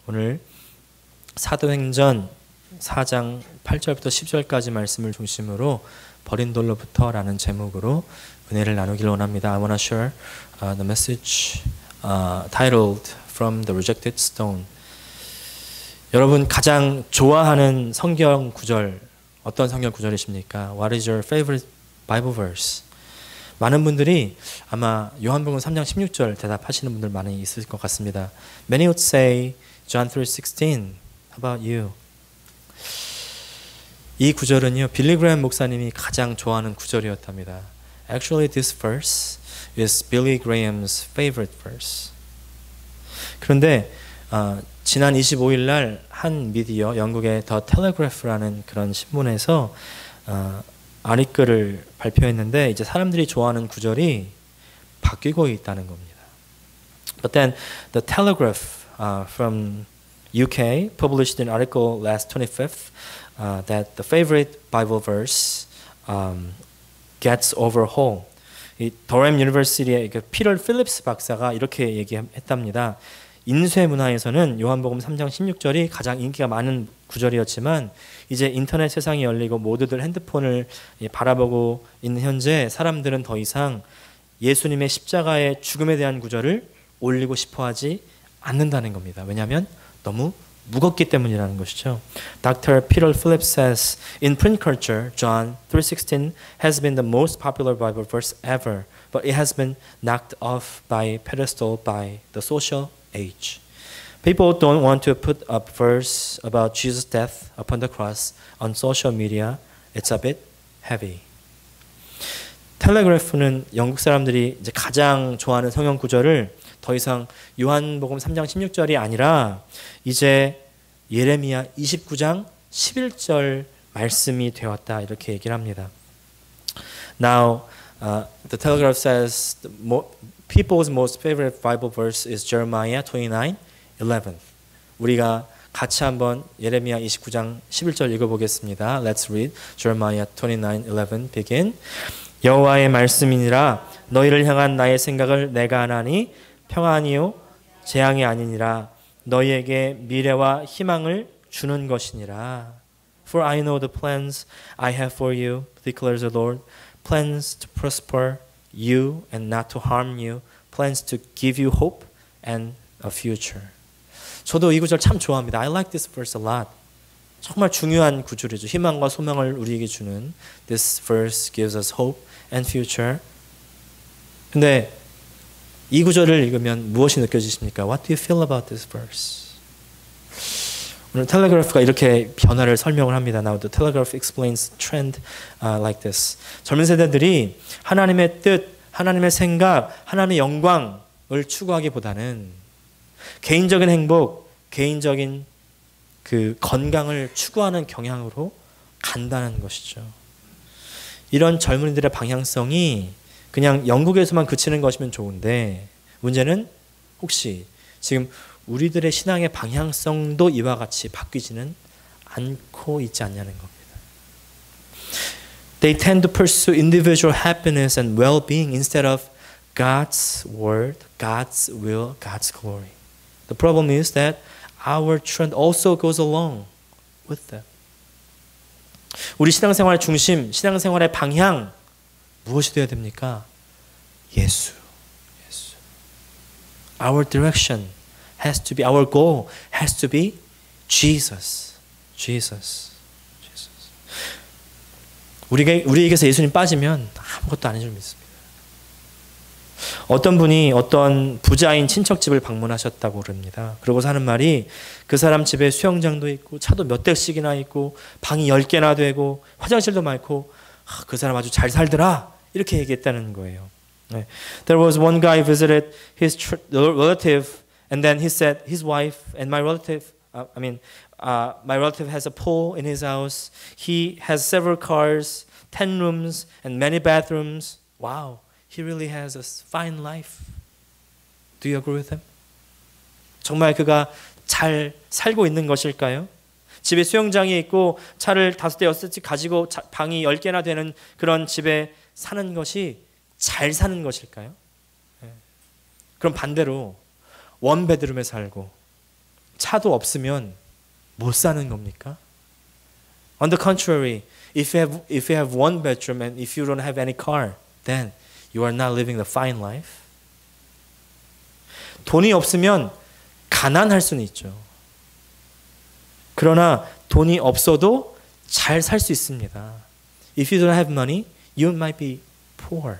오늘 사도행전 4장 8절부터 10절까지 말씀을 중심으로 버린 돌로부터라는 제목으로 은혜를 나누길 원합니다. I want to share the message titled From the Rejected Stone. 여러분 가장 좋아하는 성경 구절 어떤 성경 구절이십니까? What is your favorite Bible verse? 많은 분들이 아마 요한복음 3장 16절 대답하시는 분들 많이 있을 것 같습니다. Many would say John 3:16. How about you? 이 구절은요, 빌리 그레이엄 목사님이 가장 좋아하는 구절이었답니다. Actually, this verse is Billy Graham's favorite verse. 그런데 지난 25일 날 한 미디어, 영국의 더 텔레그래프라는 그런 신문에서 아리글을 발표했는데 이제 사람들이 좋아하는 구절이 바뀌고 있다는 겁니다. But then the Telegraph from UK published an article last 25th that the favorite Bible verse gets overhaul. 이 더램 유니버시티의 피터 필립스 박사가 이렇게 얘기했답니다. 인쇄 문화에서는 요한복음 3장 16절이 가장 인기가 많은 구절이었지만 이제 인터넷 세상이 열리고 모두들 핸드폰을 바라보고 있는 현재 사람들은 더 이상 예수님의 십자가의 죽음에 대한 구절을 올리고 싶어하지 않는다는 겁니다. 왜냐하면 너무 무겁기 때문이라는 것이죠. Dr. Peter Phillips says, in print culture, John 3:16 has been the most popular Bible verse ever, but it has been knocked off by pedestal by the social age. People don't want to put a verse about Jesus' death upon the cross on social media. It's a bit heavy. 텔레그래프는 영국 사람들이 이제 가장 좋아하는 성경 구절을 더 이상 요한복음 3장 16절이 아니라 이제 예레미야 29장 11절 말씀이 되었다 이렇게 얘기를 합니다. Now, the Telegraph says people's most favorite Bible verse is Jeremiah 29:11. 우리가 같이 한번 예레미야 29장 11절 읽어보겠습니다. Let's read Jeremiah 29:11. Begin. 여호와의 말씀이니라 너희를 향한 나의 생각을 내가 아나니 평안이요 재앙이 아니니라 너희에게 미래와 희망을 주는 것이니라. For I know the plans I have for you, declares the Lord, plans to prosper you and not to harm you, plans to give you hope and a future. 저도 이 구절 참 좋아합니다. I like this verse a lot. 정말 중요한 구절이죠. 희망과 소망을 우리에게 주는 This verse gives us hope and future. 근데 이 구절을 읽으면 무엇이 느껴지십니까? What do you feel about this verse? 오늘 텔레그래프가 이렇게 변화를 설명을 합니다. Now the Telegraph explains trend like this. 젊은 세대들이 하나님의 뜻, 하나님의 생각, 하나님의 영광을 추구하기보다는 개인적인 행복, 개인적인 그 건강을 추구하는 경향으로 간다는 것이죠. 이런 젊은이들의 방향성이 그냥 영국에서만 그치는 것이면 좋은데 문제는 혹시 지금 우리들의 신앙의 방향성도 이와 같이 바뀌지는 않고 있지 않냐는 겁니다. They tend to pursue individual happiness and well-being instead of God's word, God's will, God's glory. The problem is that our trend also goes along with that. 우리 신앙생활의 중심, 신앙생활의 방향 무엇이 되어야 됩니까? 예수. Our direction has to be, our goal has to be Jesus. 우리에게서 예수님 빠지면 아무것도 아닌 줄 믿습니다. 어떤 분이 어떤 부자인 친척집을 방문하셨다고 그럽니다. 그러고서 하는 말이 그 사람 집에 수영장도 있고 차도 몇 대씩이나 있고 방이 10개나 되고 화장실도 많고 그 사람 아주 잘 살더라 이렇게 얘기했다는 거예요. There was one guy visited his relative and then he said his wife and my relative my relative has a pool in his house. He has several cars, 10 rooms and many bathrooms. Wow. He really has a fine life. Do you agree with him? 정말 그가 잘 살고 있는 것일까요? 집에 수영장이 있고 차를 5대 6대 가지고 방이 10개나 되는 그런 집에 사는 것이 잘 사는 것일까요? 그럼 반대로 원베드룸에 살고 차도 없으면 못 사는 겁니까? On the contrary, if you have one bedroom and if you don't have any car, then you are not living the fine life. 돈이 없으면 가난할 수는 있죠. 그러나 돈이 없어도 잘 살 수 있습니다. If you don't have money, you might be poor.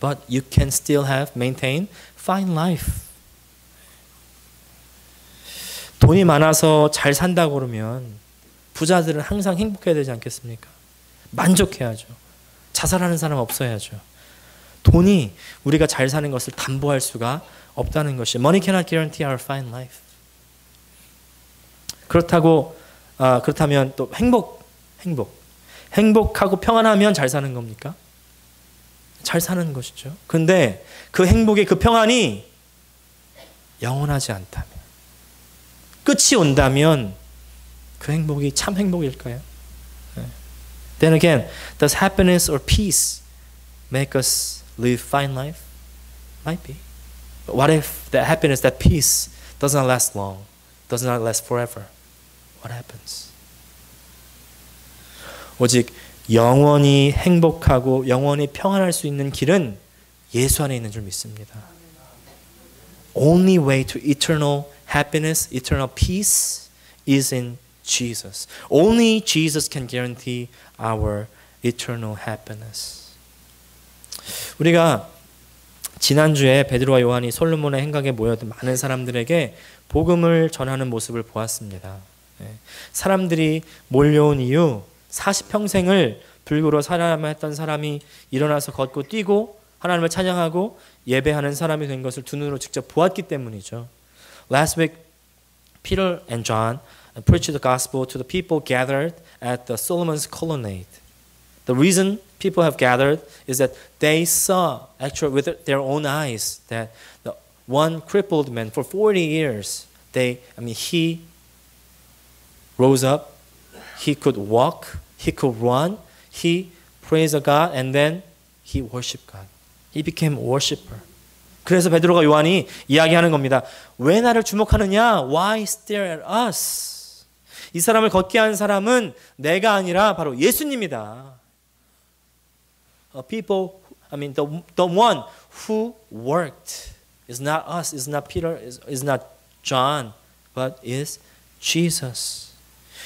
But you can still maintain fine life. 돈이 많아서 잘 산다고 그러면 부자들은 항상 행복해야 되지 않겠습니까? 만족해야죠. 자살하는 사람 없어야죠. 돈이 우리가 잘 사는 것을 담보할 수가 없다는 것이 Money cannot guarantee our fine life. 그렇다면 또 행복하고 평안하면 잘 사는 겁니까? 잘 사는 것이죠. 근데 그 행복의 그 평안이 영원하지 않다면, 끝이 온다면 그 행복이 참 행복일까요? Then again, does happiness or peace make us live fine life? Might be. But what if that happiness, that peace does not last long, does not last forever? What happens? 오직 영원히 행복하고 영원히 평안할 수 있는 길은 예수 안에 있는 줄 믿습니다. Only way to eternal happiness, eternal peace is in Jesus. Only Jesus can guarantee our eternal happiness. 우리가 지난주에 베드로와 요한이 솔로몬의 행각에 모여든 많은 사람들에게 복음을 전하는 모습을 보았습니다. 사람들이 몰려온 이유, 40평생을 불구로 살아야만 했던 사람이 일어나서 걷고 뛰고 하나님을 찬양하고 예배하는 사람이 된 것을 두 눈으로 직접 보았기 때문이죠. Last week, Peter and John preached the gospel to the people gathered at the Solomon's colonnade. The reason people have gathered is that they saw, actually with their own eyes, that the one crippled man for 40 years, he rose up, he could walk, he could run, he praised God, and then he worshiped God. He became a worshiper. 그래서 베드로가 요한이 이야기하는 겁니다. 왜 나를 주목하느냐? Why stare at us? 이 사람을 걷게 한 사람은 내가 아니라 바로 예수님이다. The one who worked is not us, is not Peter, is not John, but is Jesus.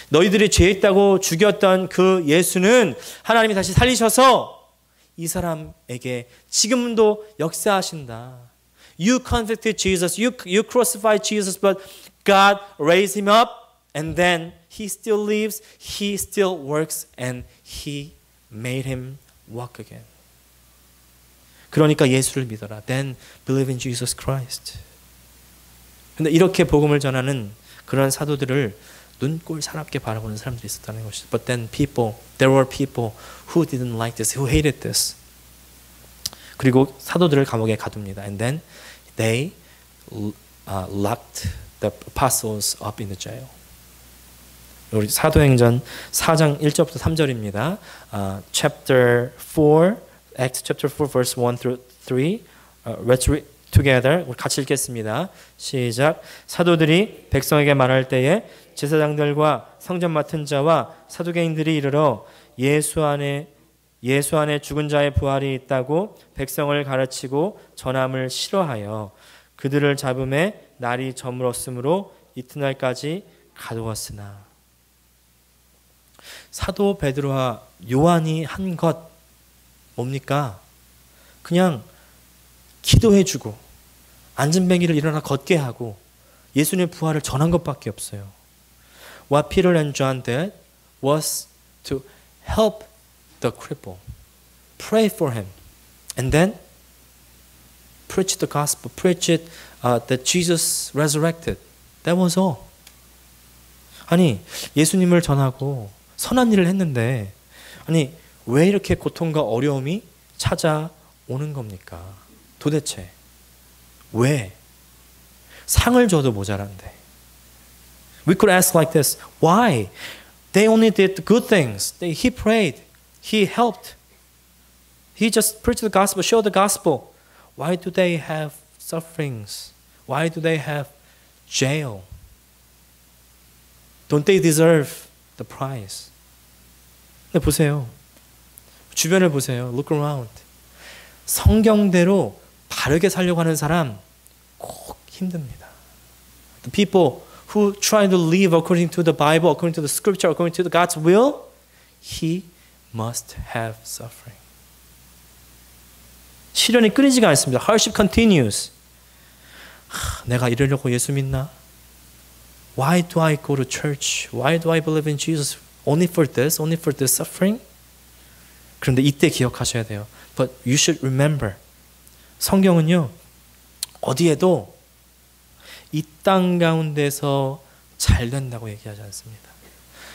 너희들이 죄 있다고 죽였던 그 예수는 하나님이 다시 살리셔서 이 사람에게 지금도 역사하신다. You convicted Jesus, you crucified Jesus, but God raised him up, and then he still lives, he still works, and he made him walk again. 그러니까 예수를 믿어라. Then believe in Jesus Christ. 근데 이렇게 복음을 전하는 그런 사도들을 눈꼴 사납게 바라보는 사람들이 있었다는 것이죠. But then there were people who didn't like this, who hated this. 그리고 사도들을 감옥에 가둡니다. And then they locked the apostles up in the jail. 우리 사도행전 4장 1절부터 3절입니다. Chapter 4, Acts chapter 4, verse 1 through 3. Let's read together. 우리 같이 읽겠습니다. 시작. 사도들이 백성에게 말할 때에 제사장들과 성전 맡은 자와 사두개인들이 이르러 예수 안에 죽은 자의 부활이 있다고 백성을 가르치고 전함을 싫어하여 그들을 잡음에 날이 저물었으므로 이튿날까지 가두었으나. 사도 베드로와 요한이 한 것 뭡니까? 그냥 기도해주고 안전뱅이를 일어나 걷게 하고 예수님의 부활을 전한 것밖에 없어요. What Peter and John did was to help the cripple, pray for him, and then preach the gospel, preach it that Jesus resurrected. That was all. 아니, 예수님을 전하고 선한 일을 했는데 왜 이렇게 고통과 어려움이 찾아오는 겁니까? 도대체 왜? 상을 줘도 모자란데. We could ask like this. Why? They only did good things. He prayed. He helped. He just preached the gospel, showed the gospel. Why do they have sufferings? Why do they have jail? Don't they deserve the prize? 근데 보세요. 주변을 보세요. Look around. 성경대로 바르게 살려고 하는 사람 꼭 힘듭니다. The people who try to live according to the Bible, according to the scripture, according to God's will, he must have suffering. 시련이 끊이지가 않습니다. Hardship continues. 내가 이러려고 예수 믿나? Why do I go to church? Why do I believe in Jesus? Only for this? Only for this suffering? 그런데 이때 기억하셔야 돼요. But you should remember. 성경은요. 어디에도 이 땅 가운데서 잘 된다고 얘기하지 않습니다.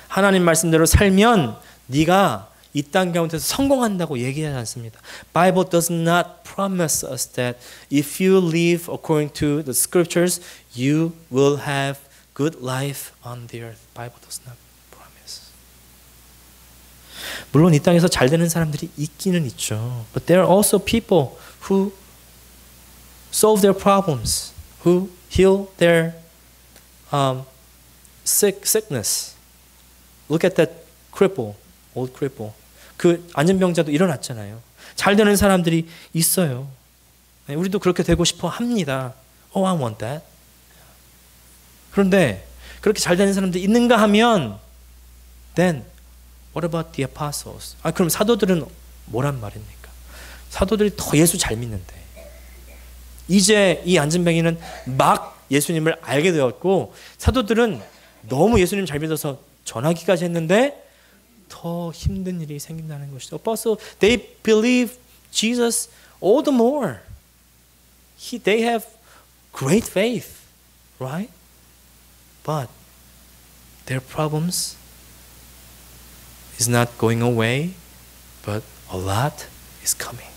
하나님 말씀대로 살면 네가 이 땅 가운데서 성공한다고 얘기하지 않습니다. Bible does not promise us that if you live according to the scriptures, you will have good life on the earth. Bible does not promise. 물론 이 땅에서 잘 되는 사람들이 있기는 있죠. But there are also people who solve their problems, who heal their sickness. Look at that cripple, old cripple. 그 안전병자도 일어났잖아요. 잘 되는 사람들이 있어요. 우리도 그렇게 되고 싶어 합니다. Oh, I want that. 그런데 그렇게 잘 되는 사람들이 있는가 하면 then what about the apostles? 그럼 사도들은 뭐란 말입니까? 사도들이 더 예수 잘 믿는데 이제 이 안전병이는 막 예수님을 알게 되었고 사도들은 너무 예수님 잘 믿어서 전하기까지 했는데 더 힘든 일이 생긴다는 것이죠. Apostle, they believe Jesus all the more. They have great faith, right? But their problems is not going away, but a lot is coming.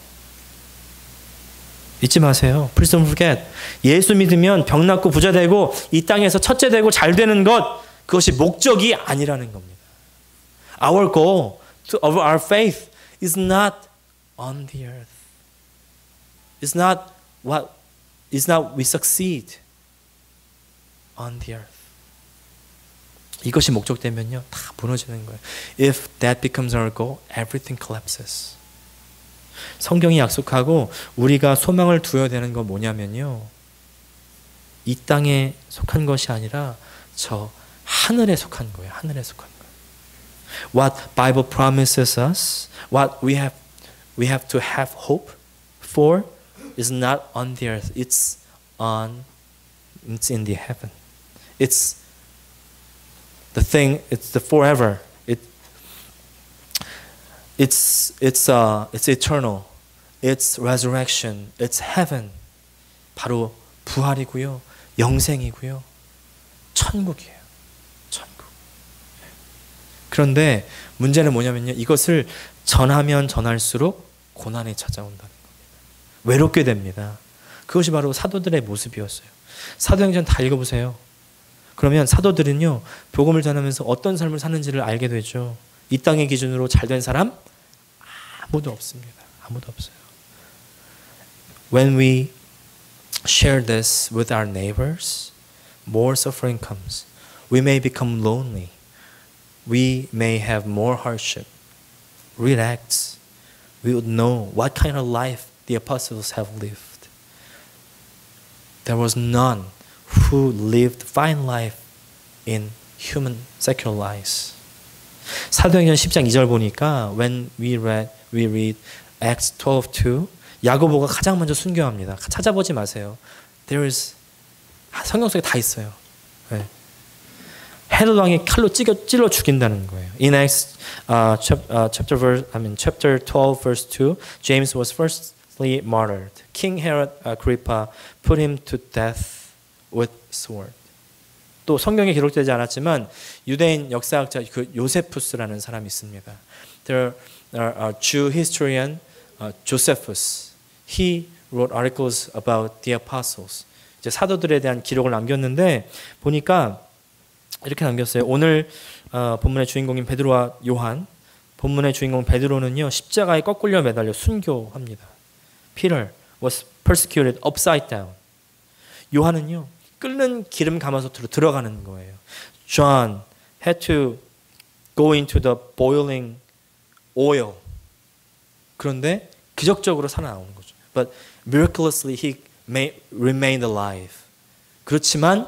잊지 마세요. Please don't forget. 예수 믿으면 병 낫고 부자 되고 이 땅에서 첫째 되고 잘 되는 것 그것이 목적이 아니라는 겁니다. Our goal of our faith is not on the earth. It's not we succeed on the earth. 이것이 목적되면요 다 무너지는 거예요. If that becomes our goal, everything collapses. 성경이 약속하고 우리가 소망을 두어야 되는 건 뭐냐면요. 이 땅에 속한 것이 아니라 저 하늘에 속한 거예요. 하늘에 속한 거예요. What Bible promises us, what we have to have hope for is not on the earth. It's in the heaven. It's the forever. It's eternal. It's resurrection. It's heaven. 바로 부활이고요. 영생이고요. 천국이에요. 천국. 그런데 문제는 뭐냐면요. 이것을 전하면 전할수록 고난이 찾아온다는 겁니다. 외롭게 됩니다. 그것이 바로 사도들의 모습이었어요. 사도행전 다 읽어보세요. 그러면 사도들은요. 복음을 전하면서 어떤 삶을 사는지를 알게 되죠. 이 땅의 기준으로 잘된 사람 아무도 없습니다. 아무도 없어요. When we share this with our neighbors, more suffering comes. We may become lonely. We may have more hardship. Read Acts. We would know what kind of life the apostles have lived. There was none who lived fine life in human secular lives. 사도행전 10장 2절 보니까 when we read Acts 12:2 야고보가 가장 먼저 순교합니다. 찾아보지 마세요. There is 성경 속에 다 있어요. 네. 헤롯 왕이 칼로 찔러 죽인다는 거예요. In Acts chapter 12 verse 2, James was firstly martyred. King Herod Agrippa put him to death with sword. 또 성경에 기록되지 않았지만 유대인 역사학자 그 요세푸스라는 사람이 있습니다. There are a Jew historian Josephus. He wrote articles about the apostles. 이제 사도들에 대한 기록을 남겼는데 보니까 이렇게 남겼어요. 오늘 본문의 주인공인 베드로와 요한. 본문의 주인공 베드로는요 십자가에 거꾸려 매달려 순교합니다. Peter was persecuted upside down. 요한은요 끓는 기름 가마솥으로 들어가는 거예요. John had to go into the boiling oil. 그런데 기적적으로 살아나오는 거죠. But miraculously he remained alive. 그렇지만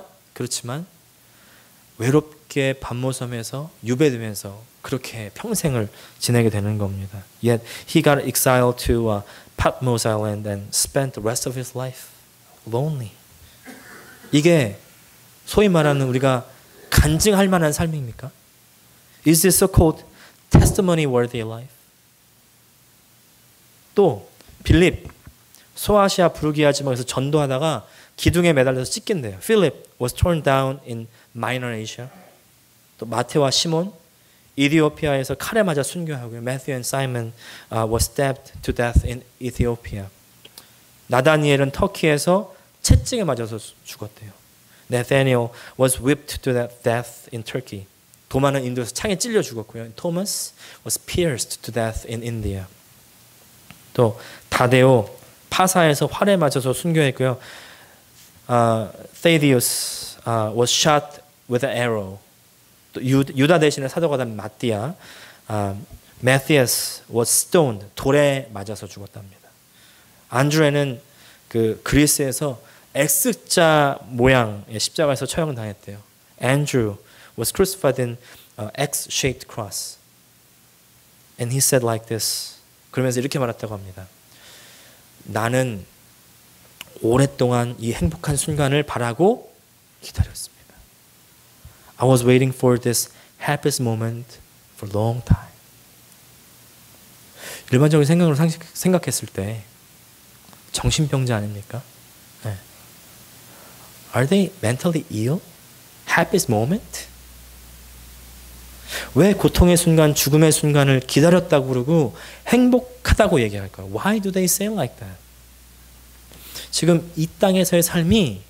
외롭게 반모섬에서 유배되면서 그렇게 평생을 지내게 되는 겁니다. Yet he got exiled to Patmos Island and spent the rest of his life lonely. 이게 소위 말하는 우리가 간증할 만한 삶입니까? Is this so-called testimony worthy life? 또 빌립 소아시아 부르기아 지방에서 전도하다가 기둥에 매달려서 찢긴대요. Philip was torn down in Minor Asia. 또 마테와 시몬 이디오피아에서 칼에 맞아 순교하고요. Matthew and Simon was stabbed to death in Ethiopia. 나다니엘은 터키에서 채찍에 맞아서 죽었대요. Nathaniel was whipped to death in Turkey. 도마는 인도에서 창에 찔려 죽었고요. Thomas was pierced to death in India. 또 다데오 파사에서 활에 맞아서 순교했고요. Thaddeus was shot with an arrow. 또 유다 대신에 사도가 된 마띠아, Matthias was stoned. 돌에 맞아서 죽었답니다. 안드레는 그 그리스에서 X자 모양의 십자가에서 처형당했대요. Andrew was crucified in X-shaped cross. And he said like this. 그러면서 이렇게 말했다고 합니다. 나는 오랫동안 이 행복한 순간을 바라고 기다렸습니다. I was waiting for this happiest moment for a long time. 일반적인 생각으로 생각했을 때 정신병자 아닙니까? 네. Are they mentally ill? Happiest moment? 왜 고통의 순간, 죽음의 순간을 기다렸다고 그러고 행복하다고 얘기할까요? Why do they say like that? 지금 이 땅에서의 삶이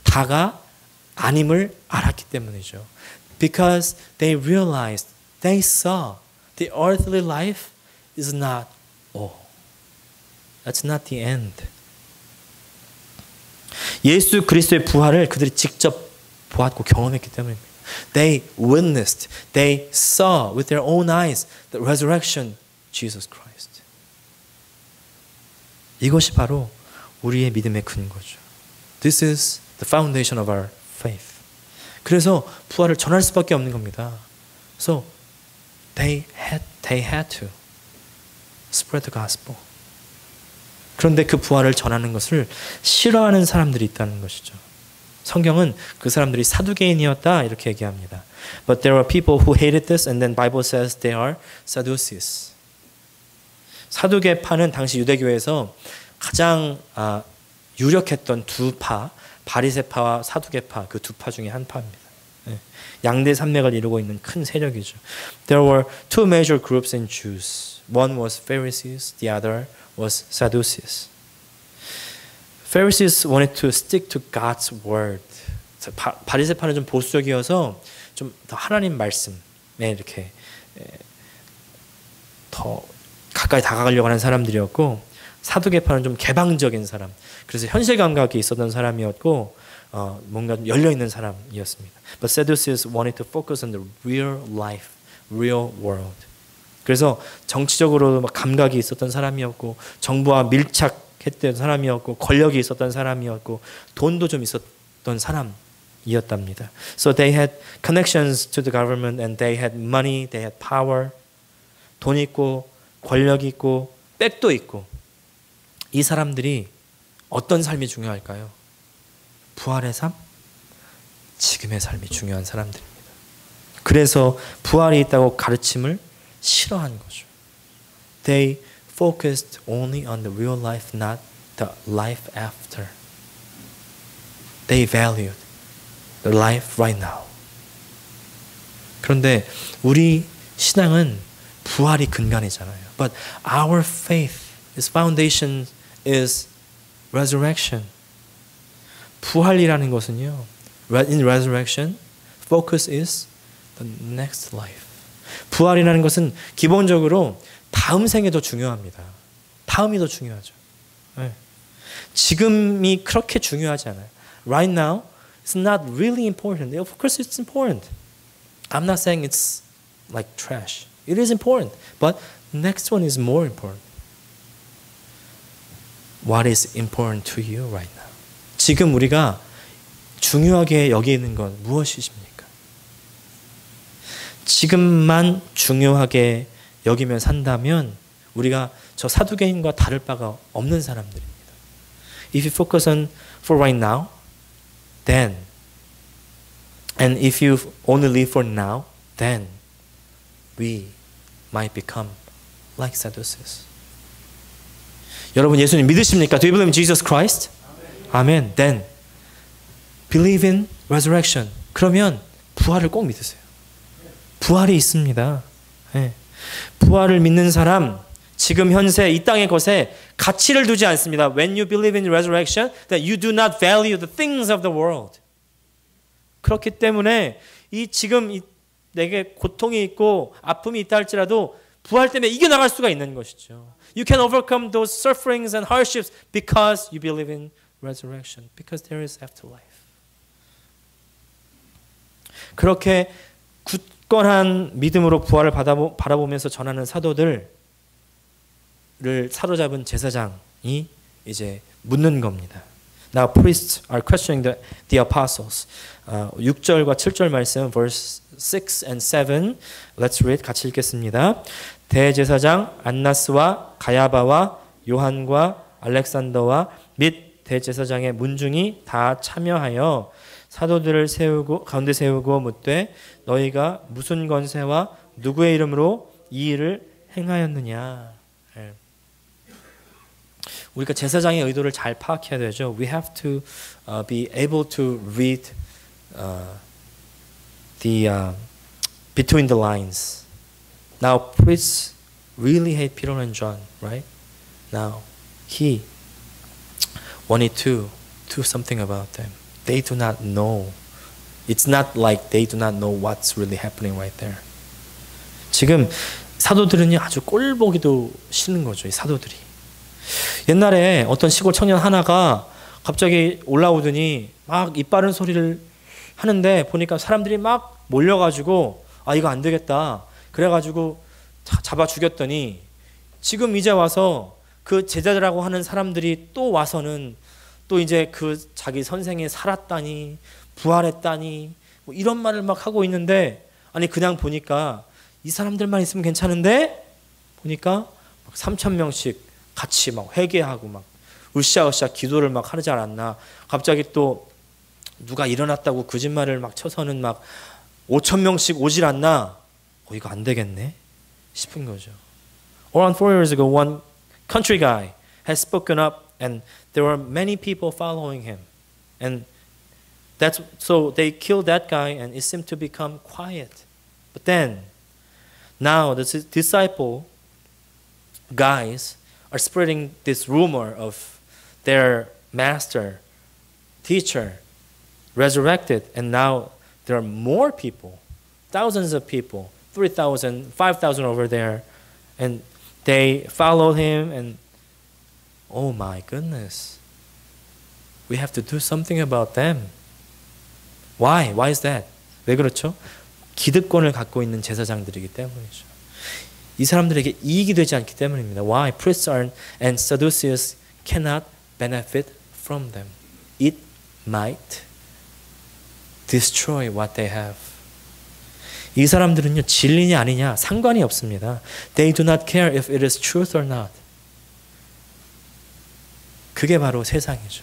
다가 아님을 알았기 때문이죠. Because they realized, they saw the earthly life is not all. That's not the end. 예수 그리스도의 부활을 그들이 직접 보았고 경험했기 때문입니다. They witnessed, they saw with their own eyes the resurrection of Jesus Christ. 이것이 바로 우리의 믿음의 근거죠. This is the foundation of our faith. 그래서 부활을 전할 수밖에 없는 겁니다. So they had to spread the gospel. 그런데 그 부활을 전하는 것을 싫어하는 사람들이 있다는 것이죠. 성경은 그 사람들이 사두개인이었다 이렇게 얘기합니다. But there are people who hated this and then Bible says they are Sadducees. 사두개파는 당시 유대교회에서 가장 유력했던 두 파, 바리새파와 사두개파 그 두 파 중에 한 파입니다. 양대 산맥을 이루고 있는 큰 세력이죠. There were two major groups in Jews. One was Pharisees, the other was Sadducees. Pharisees wanted to stick to God's word. 바리새파는 좀 보수적이어서 좀 더 하나님 말씀에 이렇게 더 가까이 다가가려고 하는 사람들이었고, 사두개파는 좀 개방적인 사람. 그래서 현실 감각이 있었던 사람이었고, 뭔가 좀 열려 있는 사람이었습니다. But Sadducees wanted to focus on the real life, real world. 그래서 정치적으로 막 감각이 있었던 사람이었고, 정부와 밀착했던 사람이었고, 권력이 있었던 사람이었고, 돈도 좀 있었던 사람이었답니다. So they had connections to the government and they had money, they had power. 돈 있고, 권력 있고, 백도 있고. 이 사람들이 어떤 삶이 중요할까요? 부활의 삶? 지금의 삶이 중요한 사람들입니다. 그래서 부활이 있다고 가르침을 싫어한 거죠. They focused only on the real life, not the life after. They valued the life right now. 그런데 우리 신앙은 부활이 근간이잖아요. But our faith, its foundation is resurrection. 부활이라는 것은요, in resurrection, focus is the next life. 부활이라는 것은 기본적으로 다음 생이 더 중요합니다. 다음이 더 중요하죠. 네. 지금이 그렇게 중요하지 않아요. Right now, it's not really important. Of course, it's important. I'm not saying it's like trash. It is important. But next one is more important. What is important to you right now? 지금 우리가 중요하게 여기는 건 무엇이십니까? 지금만 중요하게 여기며 산다면 우리가 저 사두개인과 다를 바가 없는 사람들입니다. If you focus on for right now, then, and if you only live for now, then we might become like Sadducees. 여러분 예수님 믿으십니까? Do you believe in Jesus Christ? 아멘. Then believe in resurrection. 그러면 부활을 꼭 믿으세요. 부활이 있습니다. 네. 부활을 믿는 사람 지금 현세 이 땅의 것에 가치를 두지 않습니다. When you believe in resurrection, that you do not value the things of the world. 그렇기 때문에 이 지금 내게 고통이 있고 아픔이 있다 할지라도 부활 때문에 이겨나갈 수가 있는 것이죠. You can overcome those sufferings and hardships because you believe in resurrection. Because there is afterlife. 그렇게 굳건한 믿음으로 부활을 바라보면서 전하는 사도들을 사로잡은 제사장이 이제 묻는 겁니다. Now priests are questioning the apostles. 6절과 7절 말씀 verse 6 and 7 Let's read. 같이 읽겠습니다. 대제사장 안나스와 가야바와 요한과 알렉산더와 및 대제사장의 문중이 다 참여하여 사도들을 가운데 세우고 묻되 너희가 무슨 권세와 누구의 이름으로 이 일을 행하였느냐. 우리가 제사장의 의도를 잘 파악해야 되죠. We have to be able to read between the lines. Now priests really hate Peter and John, right? Now he wanted to do something about them. They do not know. It's not like they do not know what's really happening right there. 지금 사도들은요 아주 꼴 보기도 싫은 거죠. 이 사도들이. 옛날에 어떤 시골 청년 하나가 갑자기 올라오더니 막 입 바른 소리를 하는데 보니까 사람들이 막 몰려가지고 아 이거 안 되겠다. 그래가지고 잡아 죽였더니 지금 이제 와서 그 제자들하고 하는 사람들이 또 와서는 또 이제 그 자기 선생이 살았다니 부활했다니 뭐 이런 말을 막 하고 있는데 아니 그냥 보니까 이 사람들만 있으면 괜찮은데 보니까 막 3,000명씩 같이 막 회개하고 막 으쌰으쌰 기도를 막 하지 않았나. 갑자기 또 누가 일어났다고 거짓말을 막 쳐서는 막 5,000명씩 오질 않나. 이거 안 되겠네 싶은 거죠. Around 4 years ago, one country guy has spoken up and there were many people following him. And so they killed that guy and it seemed to become quiet. But then, now the disciple guys are spreading this rumor of their master, teacher, resurrected, and now there are more people, thousands of people, 3,000, 5,000 over there, and they followed him, and oh my goodness, we have to do something about them. Why? Why is that? 왜 그렇죠? 기득권을 갖고 있는 제사장들이기 때문이죠. 이 사람들에게 이익이 되지 않기 때문입니다. Why? Priests and Sadducees cannot benefit from them. It might destroy what they have. 이 사람들은요 진리냐 아니냐 상관이 없습니다. They do not care if it is truth or not. 그게 바로 세상이죠.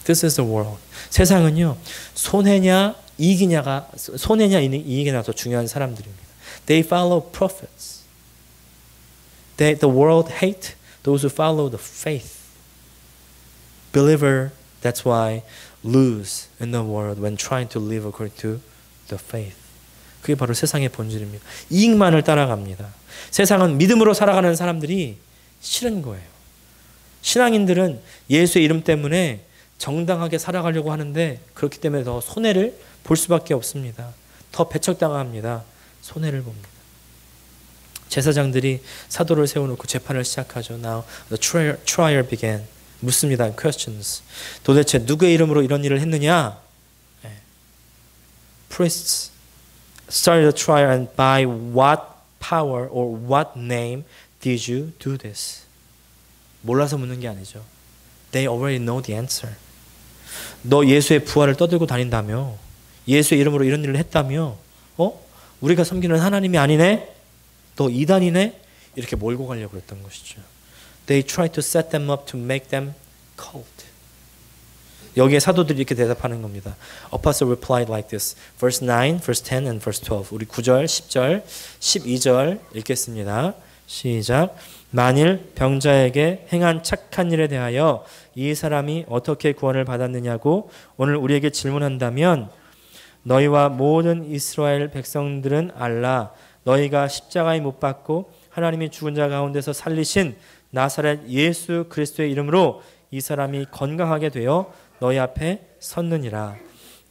This is the world. 세상은요 손해냐 이익이냐가 이익이냐 더 중요한 사람들입니다. They follow prophets. The world hate those who follow the faith. Believer, that's why, lose in the world when trying to live according to the faith. 그게 바로 세상의 본질입니다. 이익만을 따라갑니다. 세상은 믿음으로 살아가는 사람들이 싫은 거예요. 신앙인들은 예수의 이름 때문에 정당하게 살아가려고 하는데 그렇기 때문에 더 손해를 볼 수밖에 없습니다. 더 배척당합니다. 손해를 봅니다. 제사장들이 사도를 세워놓고 재판을 시작하죠. Now the trial began. 묻습니다. Questions. 도대체 누구의 이름으로 이런 일을 했느냐? Priests started the trial and by what power or what name did you do this? 몰라서 묻는 게 아니죠. They already know the answer. 너 예수의 부활을 떠들고 다닌다며? 예수의 이름으로 이런 일을 했다며? 우리가 섬기는 하나님이 아니네? 너 이단이네? 이렇게 몰고 가려고 그랬던 것이죠. They tried to set them up to make them cold. 여기에 사도들이 이렇게 대답하는 겁니다. Apostle replied like this. Verse 9, verse 10, and verse 12. 우리 9절, 10절, 12절 읽겠습니다. 시작. 만일 병자에게 행한 착한 일에 대하여 이 사람이 어떻게 구원을 받았느냐고 오늘 우리에게 질문한다면 너희와 모든 이스라엘 백성들은 알라. 너희가 십자가에 못 박고 하나님이 죽은 자 가운데서 살리신 나사렛 예수 그리스도의 이름으로 이 사람이 건강하게 되어 너희 앞에 섰느니라.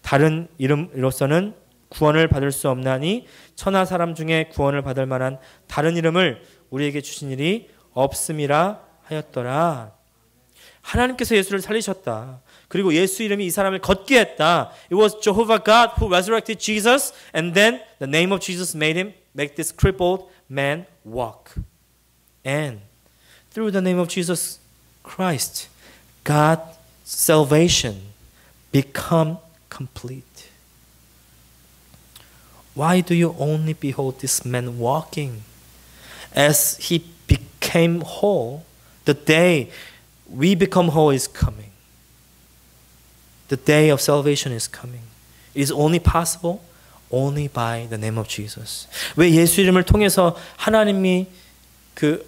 다른 이름으로서는 구원을 받을 수 없나니 천하 사람 중에 구원을 받을 만한 다른 이름을 우리에게 주신 일이 없음이라 하였더라. 하나님께서 예수를 살리셨다. 그리고 예수 이름이 이 사람을 걷게 했다. It was Jehovah God who resurrected Jesus, and then the name of Jesus make this crippled man walk. And through the name of Jesus Christ, God's salvation become complete. Why do you only behold this man walking? As he became whole, the day we become whole is coming. The day of salvation is coming. It is only possible only by the name of Jesus. 왜 예수 이름을 통해서 하나님이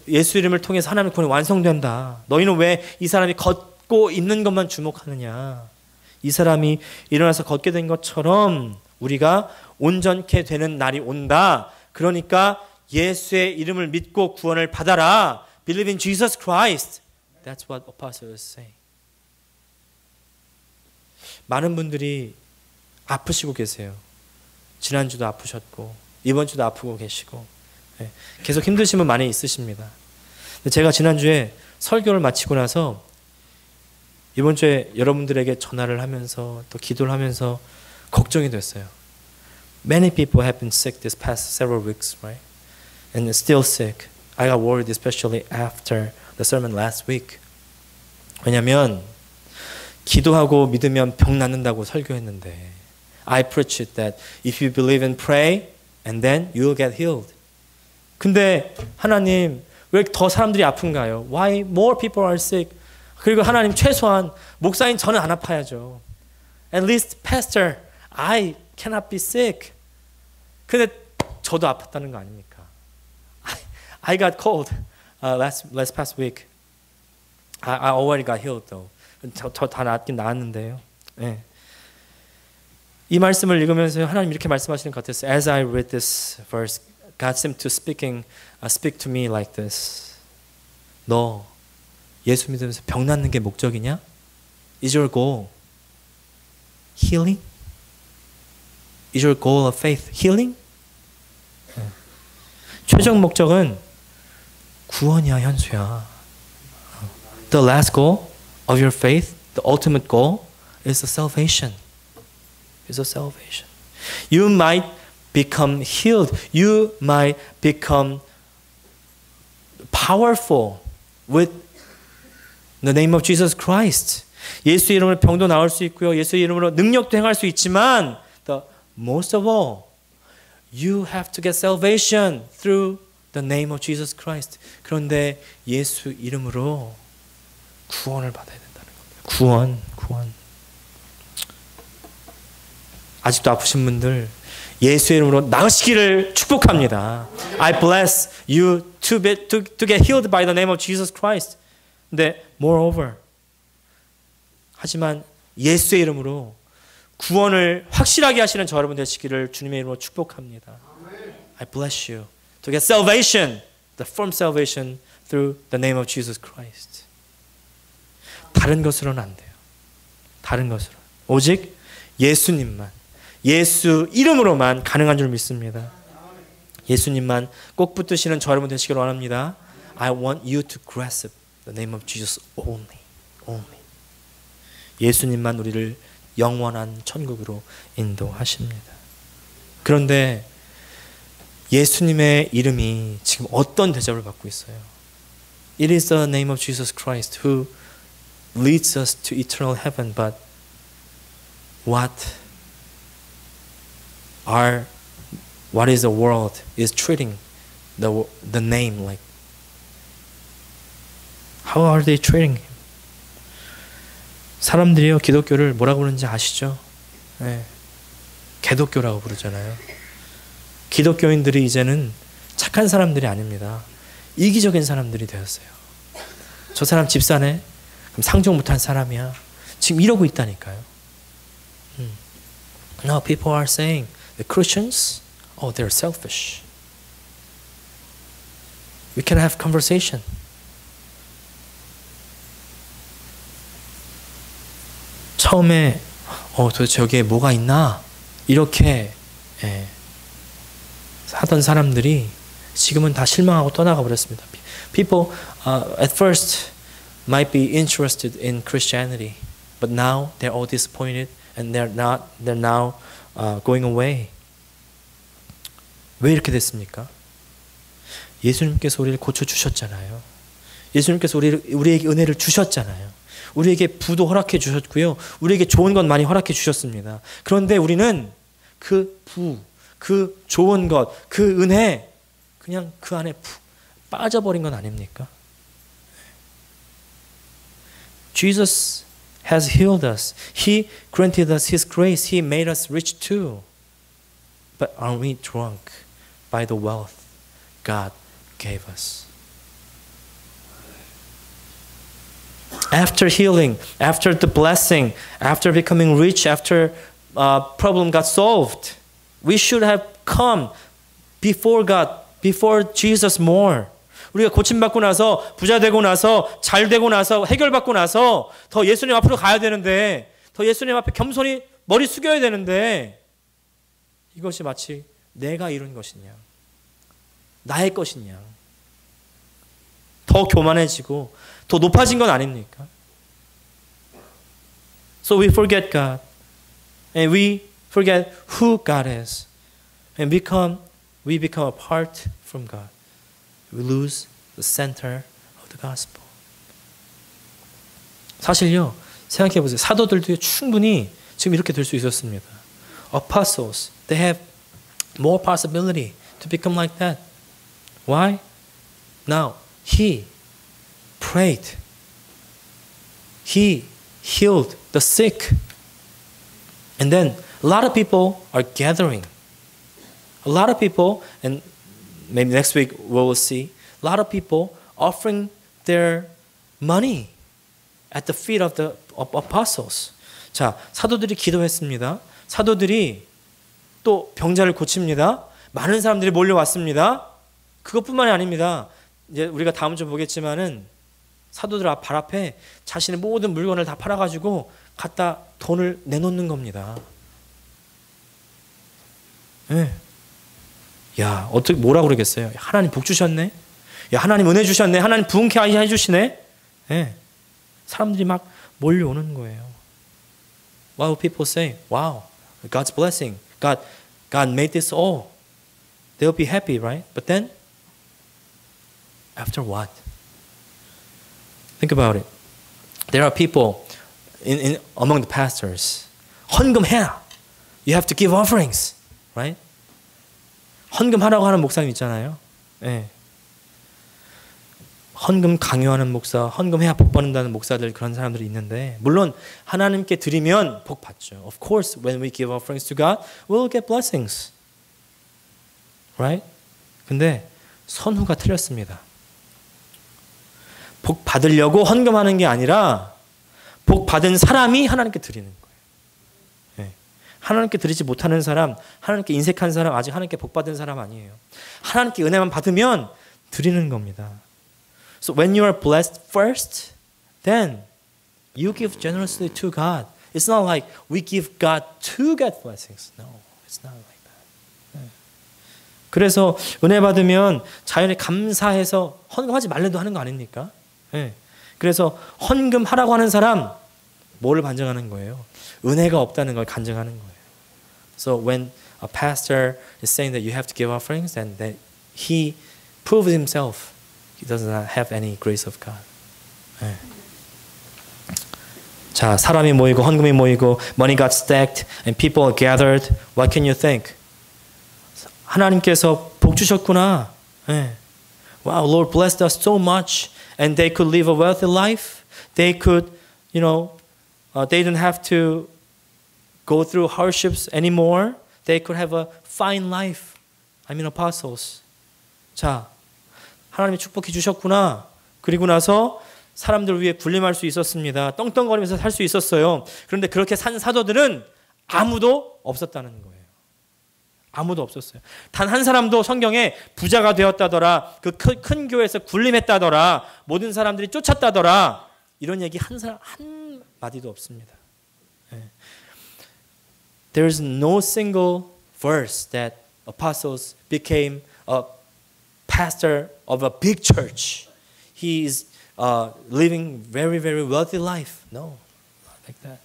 예수 이름을 통해서 하나님의 구원이 완성된다. 너희는 왜 이 사람이 걷고 있는 것만 주목하느냐? 이 사람이 일어나서 걷게 된 것처럼 우리가 온전케 되는 날이 온다. 그러니까 예수의 이름을 믿고 구원을 받아라. Believe in Jesus Christ. That's what apostle is saying. 많은 분들이 아프시고 계세요. 지난주도 아프셨고 이번 주도 아프고 계시고 계속 힘드신 분 많이 있으십니다. 근데 제가 지난주에 설교를 마치고 나서 이번 주에 여러분들에게 전화를 하면서 또 기도를 하면서 걱정이 됐어요. Many people have been sick this past several weeks, right? And still sick. I got worried especially after the sermon last week. 왜냐면 기도하고 믿으면 병 낫는다고 설교했는데 I preached that if you believe and pray and then you will get healed. 근데 하나님 왜 더 사람들이 아픈가요? Why more people are sick? 그리고 하나님 최소한 목사인 저는 안 아파야죠. At least pastor, I cannot be sick. 근데 저도 아팠다는 거 아닙니까? I got cold last past week. I already got healed though. 저 다 낫긴 나았는데요. 네. 이 말씀을 읽으면서 하나님 이렇게 말씀하시는 것 같았어요. As I read this verse, God seemed to speak to me like this. 너 예수 믿으면서 병 낫는 게 목적이냐? Is your goal healing? Is your goal of faith healing? 최종 목적은 구원이야, 현수야. The last goal of your faith, the ultimate goal is the salvation. Is the salvation. You might become healed. You might become powerful with the name of Jesus Christ. 예수 이름으로 병도 나을 수 있고요. 예수 이름으로 능력도 행할 수 있지만 the most of all, you have to get salvation through the name of Jesus Christ. 그런데 예수 이름으로 구원을 받아야 된다는 겁니다. 구원. 아직도 아프신 분들 예수 이름으로 나으시기를 축복합니다. I bless you to get healed by the name of Jesus Christ. 근데 moreover, 하지만 예수의 이름으로 구원을 확실하게 하시는 저 여러분 되시기를 주님의 이름으로 축복합니다. I bless you to get salvation, the firm salvation through the name of Jesus Christ. 다른 것으로는 안 돼요. 다른 것으로. 오직 예수님만, 예수 이름으로만 가능한 줄 믿습니다. 예수님만 꼭 붙드시는 저 여러분 되시기를 원합니다. I want you to grasp the name of Jesus only. 예수님만 우리를 영원한 천국으로 인도하십니다. 그런데 예수님의 이름이 지금 어떤 대접을 받고 있어요? It is the name of Jesus Christ who leads us to eternal heaven, but what is the world is treating the name like? How are they treating him? 사람들이요 기독교를 뭐라고 부르는지 아시죠? 네. 개독교라고 부르잖아요. 기독교인들이 이제는 착한 사람들이 아닙니다. 이기적인 사람들이 되었어요. 저 사람 집사네? 그럼 상종 못한 사람이야. 지금 이러고 있다니까요. Now people are saying the Christians, oh, they're selfish. We can have conversation. 처음에 도대체 여기에 뭐가 있나? 이렇게 하던 사람들이 지금은 다 실망하고 떠나가 버렸습니다. People at first might be interested in Christianity, but now they're all disappointed and they're now going away. 왜 이렇게 됐습니까? 예수님께서 우리를 고쳐주셨잖아요. 예수님께서 우리에게 은혜를 주셨잖아요. 우리에게 부도 허락해 주셨고요. 우리에게 좋은 것 많이 허락해 주셨습니다. 그런데 우리는 그 부, 그 좋은 것, 그 은혜 그냥 그 안에 빠져버린 건 아닙니까? Jesus has healed us. He granted us His grace. He made us rich too. But are we drunk by the wealth God gave us? After healing, after the blessing, after becoming rich, after problem got solved, we should have come before God, before Jesus more. 우리가 고침받고 나서 부자 되고 나서 잘 되고 나서 해결받고 나서 더 예수님 앞으로 가야 되는데 더 예수님 앞에 겸손히 머리 숙여야 되는데 이것이 마치 내가 이룬 것이냐 나의 것이냐 더 교만해지고 더 높아진 건 아닙니까? So we forget God and we forget who God is and we become apart from God. We lose the center of the gospel. 사실요, 생각해 보세요. 사도들도 충분히 지금 이렇게 될 수 있었습니다. Apostles, they have more possibility to become like that. Why? Now, he prayed. He healed the sick. And then a lot of people are gathering. A lot of people, and maybe next week we will see, a lot of people offering their money at the feet of the apostles. 자, 사도들이 기도했습니다. 사도들이 또 병자를 고칩니다. 많은 사람들이 몰려왔습니다. 그것뿐만이 아닙니다. 이제 우리가 다음 주 보겠지만은 사도들 발 앞에 자신의 모든 물건을 다 팔아가지고 갖다 돈을 내놓는 겁니다. 네. 야, 어떻게 뭐라고 그러겠어요? 하나님 복 주셨네. 야, 하나님 은혜 주셨네. 하나님 부흥케 해주시네. 네. 사람들이 막 몰려오는 거예요. While people say, wow, God's blessing. God made this all. They'll be happy, right? But then, after what? Think about it. There are people among the pastors. 헌금해라. You have to give offerings, right? 헌금하라고 하는 목사님 있잖아요. 네. 헌금 강요하는 목사, 헌금해야 복 받는다는 목사들 그런 사람들이 있는데 물론 하나님께 드리면 복 받죠. Of course, when we give offerings to God, we'll get blessings. Right? 근데 선후가 틀렸습니다. 복 받으려고 헌금하는 게 아니라 복 받은 사람이 하나님께 드리는 거예요. 네. 하나님께 드리지 못하는 사람, 하나님께 인색한 사람, 아직 하나님께 복 받은 사람 아니에요. 하나님께 은혜만 받으면 드리는 겁니다. So when you are blessed first, then you give generously to God. It's not like we give God to get blessings. No, it's not like that. 네. 그래서 은혜 받으면 자연에 감사해서 헌금하지 말래도 하는 거 아닙니까? 네. 그래서 헌금하라고 하는 사람 뭐를 반증하는 거예요? 은혜가 없다는 걸 간증하는 거예요. So when a pastor is saying that you have to give offerings, and that he proves himself he does not have any grace of God. 네. 자, 사람이 모이고 헌금이 모이고 money got stacked and people gathered. What can you think? 하나님께서 복 주셨구나. 네. Wow, Lord blessed us so much, and they could live a wealthy life. They could, they didn't have to go through hardships anymore. They could have a fine life. I mean, apostles. 자, 하나님이 축복해 주셨구나. 그리고 나서 사람들 위해 군림할 수 있었습니다. 떵떵거리면서 살 수 있었어요. 그런데 그렇게 산 사도들은 아무도 없었다는 거예요. 아무도 없었어요. 단 한 사람도 성경에 부자가 되었다더라, 그 큰 교회에서 군림했다더라, 모든 사람들이 쫓았다더라, 이런 얘기 한 마디도 없습니다. There's no single verse that apostles became a pastor of a big church. He is living very, very wealthy life. No, not like that.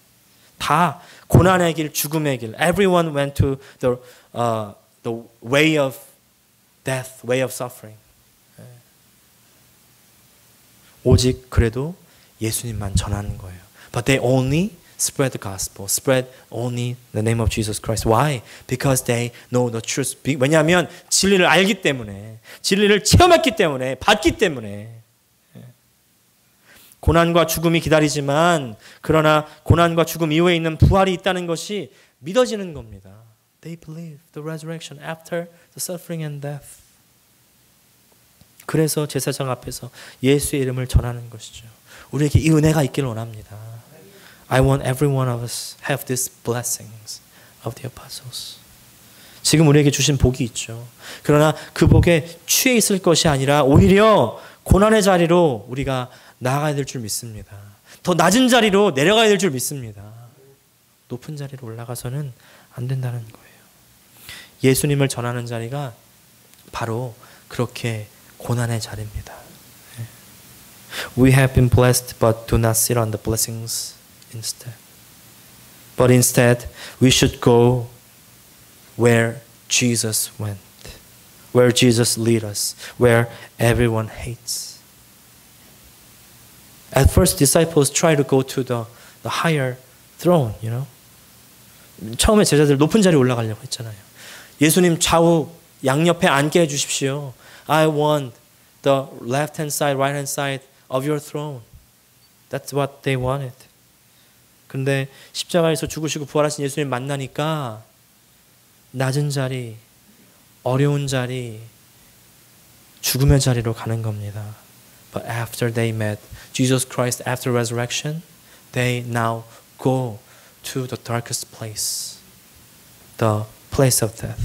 다 고난의 길, 죽음의 길. Everyone went to the way of death, way of suffering. 오직 그래도 예수님만 전하는 거예요. But they only spread the gospel, spread only the name of Jesus Christ. Why? Because they know the truth. 왜냐하면 진리를 알기 때문에, 진리를 체험했기 때문에, 받기 때문에. 고난과 죽음이 기다리지만, 그러나 고난과 죽음 이후에 있는 부활이 있다는 것이 믿어지는 겁니다. They believe the resurrection after the suffering and death. 그래서 제사장 앞에서 예수의 이름을 전하는 것이죠. 우리에게 이 은혜가 있기를 원합니다. I want every one of us have these blessings of the apostles. 지금 우리에게 주신 복이 있죠. 그러나 그 복에 취해 있을 것이 아니라 오히려 고난의 자리로 우리가 나아가야 될 줄 믿습니다. 더 낮은 자리로 내려가야 될 줄 믿습니다. 높은 자리로 올라가서는 안 된다는 거예요. 예수님을 전하는 자리가 바로 그렇게 고난의 자리입니다. We have been blessed, but do not sit on the blessings instead. But instead, we should go where Jesus went, where Jesus lead us, where everyone hates. At first, disciples try to go to the higher throne, 처음에 제자들 높은 자리에 올라가려고 했잖아요. 예수님 좌우 양옆에 앉게 해주십시오. I want the left hand side, right hand side of your throne. That's what they wanted. 근데 십자가에서 죽으시고 부활하신 예수님 만나니까 낮은 자리, 어려운 자리, 죽음의 자리로 가는 겁니다. But after they met Jesus Christ after resurrection, they now go to the darkest place, the place of death.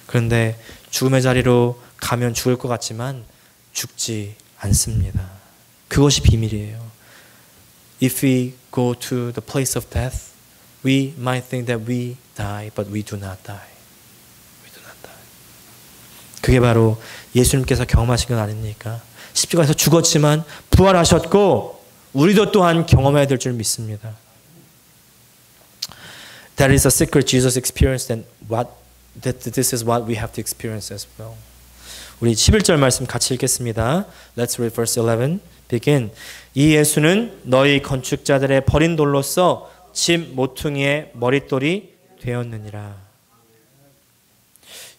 그런데 죽음의 자리로 가면 죽을 것 같지만 죽지 않습니다. 그것이 비밀이에요. If we go to the place of death, we might think that we die, but we do not die. We do not die. 그게 바로 예수님께서 경험하신 건 아닙니까? 십자가에서 죽었지만 부활하셨고 우리도 또한 경험해야 될 줄 믿습니다. That is a secret Jesus experienced, and this is what we have to experience as well. 우리 11절 말씀 같이 읽겠습니다. Let's read verse 11. Begin. 이 예수는 너희 건축자들의 버린 돌로서 집 모퉁이의 머릿돌이 되었느니라.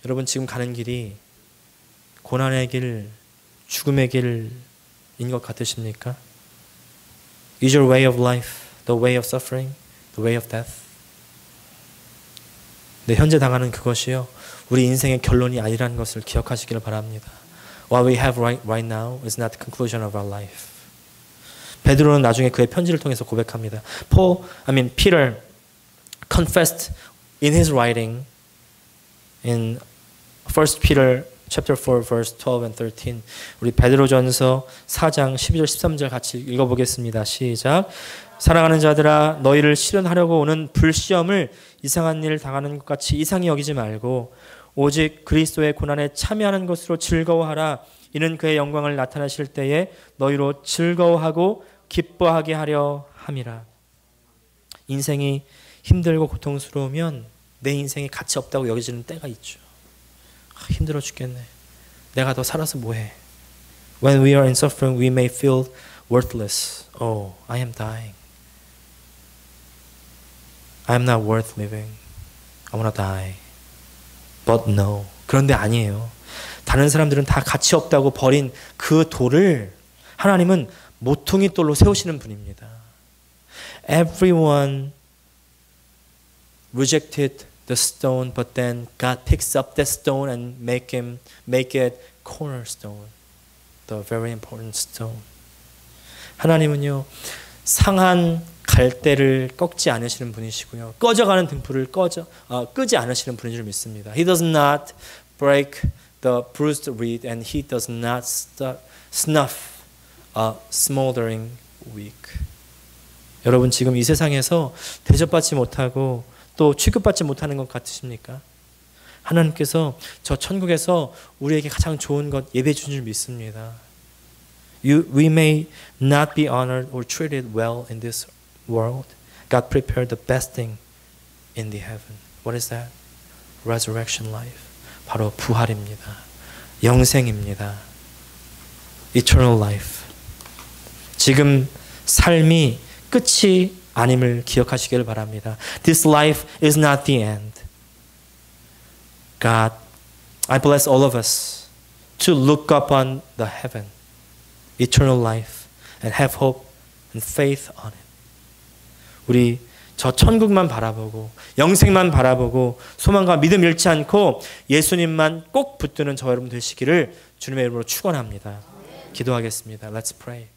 여러분 지금 가는 길이 고난의 길, 죽음의 길인 것 같으십니까? Is your way of life the way of suffering, the way of death? 네, 현재 당하는 그것이요, 우리 인생의 결론이 아니라는 것을 기억하시기를 바랍니다. What we have right now is not the conclusion of our life. 베드로는 나중에 그의 편지를 통해서 고백합니다. Peter confessed in his writing in 1 Peter chapter 4 verse 12 and 13. 우리 베드로전서 4장 12절 13절 같이 읽어보겠습니다. 시작. 사랑하는 자들아, 너희를 시련하려고 오는 불시험을 이상한 일 당하는 것 같이 이상히 여기지 말고 오직 그리스도의 고난에 참여하는 것으로 즐거워하라. 이는 그의 영광을 나타내실 때에 너희로 즐거워하고 기뻐하게 하려 함이라. 인생이 힘들고 고통스러우면 내 인생에 가치 없다고 여겨지는 때가 있죠. 힘들어 죽겠네. 내가 더 살아서 뭐해. When we are in suffering, we may feel worthless. Oh, I am dying. I am not worth living. I wanna die. But no. 그런데 아니에요. 다른 사람들은 다 가치 없다고 버린 그 돌을 하나님은 모퉁이 돌로 세우시는 분입니다. Everyone rejected the stone, but then God picks up that stone and make it cornerstone, the very important stone. 하나님은요 상한 갈대를 꺾지 않으시는 분이시고요, 꺼져가는 등불을 끄지 않으시는 분인 줄 믿습니다. He does not break the bruised reed, and he does not snuff a smoldering wick. 여러분 지금 이 세상에서 대접받지 못하고 또 취급받지 못하는 것 같으십니까? 하나님께서 저 천국에서 우리에게 가장 좋은 것 예배해 주신 줄 믿습니다. We may not be honored or treated well in this world. God prepared the best thing in the heaven. What is that? Resurrection life. 바로 부활입니다. 영생입니다. Eternal life. 지금 삶이 끝이 아님을 기억하시길 바랍니다. This life is not the end. God, I bless all of us to look upon the heaven, eternal life, and have hope and faith on it. 우리 저 천국만 바라보고 영생만 바라보고 소망과 믿음 잃지 않고 예수님만 꼭 붙드는 저 여러분 되시기를 주님의 이름으로 축원합니다. 기도하겠습니다. Let's pray.